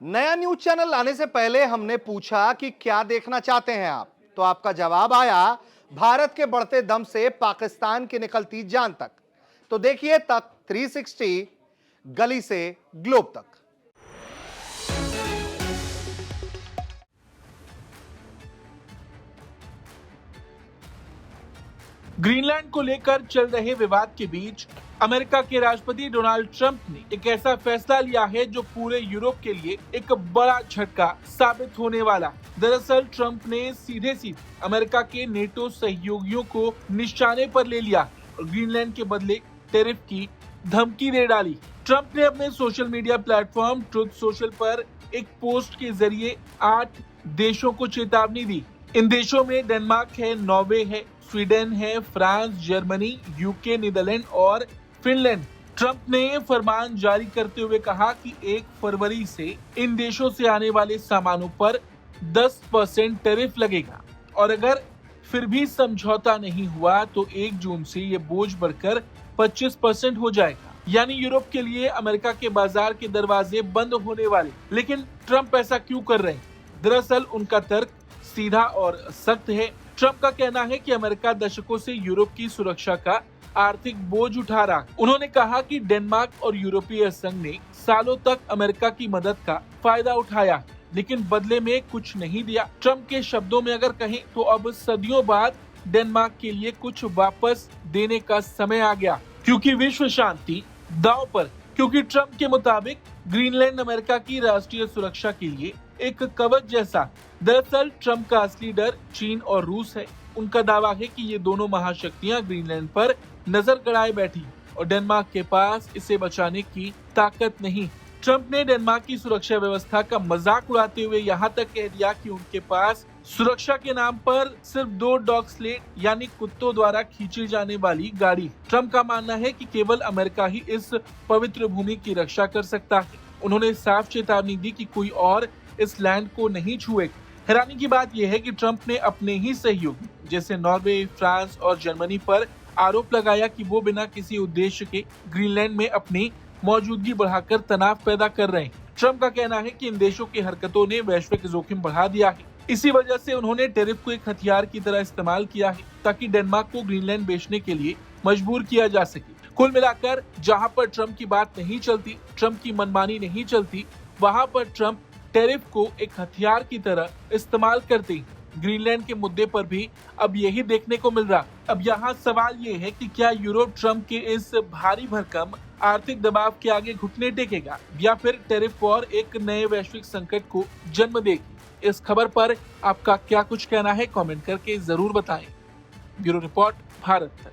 नया news channel लाने से पहले हमने पूछा कि क्या देखना चाहते हैं आप, तो आपका जवाब आया भारत के बढ़ते दम से पाकिस्तान की निकलती जान तक। तो देखिए तक 360 गली से ग्लोब तक। ग्रीनलैंड को लेकर चल रहे विवाद के बीच अमेरिका के राष्ट्रपति डोनाल्ड ट्रंप ने एक ऐसा फैसला लिया है जो पूरे यूरोप के लिए एक बड़ा झटका साबित होने वाला है। दरअसल ट्रंप ने सीधे अमेरिका के नेटो सहयोगियों को निशाने पर ले लिया और ग्रीनलैंड के बदले टैरिफ की धमकी दे डाली। ट्रंप ने अपने social media platform truth social पर एक पोस्ट के जरिए 8 देशों को चेतावनी दी। इन देशों में डेनमार्क है, नॉर्वे है, स्वीडन है, फ्रांस, जर्मनी, यूके, नीदरलैंड और फिनलैंड। ट्रंप ने फरमान जारी करते हुए कहा कि 1 फरवरी से इन देशों से आने वाले सामानों पर 10% टैरिफ लगेगा और अगर फिर भी समझौता नहीं हुआ तो 1 जून से ये बोझ बढ़कर 25% हो जाएगा। यानी यूरोप के लिए अमेरिका के बाजार के दरवाजे बंद होने वाले। लेकिन ट्रंप ऐसा क्यों कर रहे हैं? दरअसल उनका तर्क सीधा और सख्त है। ट्रंप का कहना है कि अमेरिका दशकों से यूरोप की सुरक्षा का आर्थिक बोझ उठा रहा है। उन्होंने कहा कि डेनमार्क और यूरोपीय संघ ने सालों तक अमेरिका की मदद का फायदा उठाया, लेकिन बदले में कुछ नहीं दिया। ट्रंप के शब्दों में अगर कहें तो अब सदियों बाद डेनमार्क के लिए कुछ वापस देने का समय आ गया, क्योंकि विश्व शांति दांव पर। क्योंकि ट्रंप के मुताबिक ग्रीनलैंड अमेरिका की राष्ट्रीय सुरक्षा के लिए एक कवच जैसा। दरअसल ट्रंप का असली डर चीन और रूस है। उनका दावा है कि ये दोनों महाशक्तियां ग्रीनलैंड पर नजर गड़ाए बैठी और डेनमार्क के पास इसे बचाने की ताकत नहीं। ट्रंप ने डेनमार्क की सुरक्षा व्यवस्था का मजाक उड़ाते हुए यहाँ तक कह दिया कि उनके पास सुरक्षा के नाम पर सिर्फ 2 डॉग स्लेट यानी कुत्तों द्वारा खींची जाने वाली गाड़ी। ट्रंप का मानना है कि केवल अमेरिका ही इस पवित्र भूमि की रक्षा कर सकता है। उन्होंने साफ चेतावनी दी कि कोई और इस लैंड को नहीं छुएगा। हैरानी की बात यह है कि ट्रंप ने अपने ही सहयोगी जैसे नॉर्वे, फ्रांस और जर्मनी पर आरोप लगाया कि वो बिना किसी उद्देश्य के ग्रीनलैंड में अपनी मौजूदगी बढ़ाकर तनाव पैदा कर रहे हैं। ट्रंप का कहना है कि इन देशों की हरकतों ने वैश्विक जोखिम बढ़ा दिया है। इसी वजह से उन्होंने टैरिफ को एक हथियार की तरह इस्तेमाल किया है ताकि डेनमार्क को ग्रीनलैंड बेचने के लिए मजबूर किया जा सके। कुल मिलाकर जहां पर ट्रंप की बात नहीं चलती, ट्रंप की मनमानी नहीं चलती, वहां पर ट्रंप टैरिफ को एक हथियार की तरह इस्तेमाल करते हैं। ग्रीनलैंड के मुद्दे पर भी अब यही देखने को मिल रहा। अब यहाँ सवाल ये है कि क्या यूरोप ट्रंप के इस भारी भरकम आर्थिक दबाव के आगे घुटने टेकेगा या फिर टैरिफ वॉर एक नए वैश्विक संकट को जन्म देगी? इस खबर पर आपका क्या कुछ कहना है? कमेंट करके जरूर बताएं। ब्यूरो रिपोर्ट, भारत तक।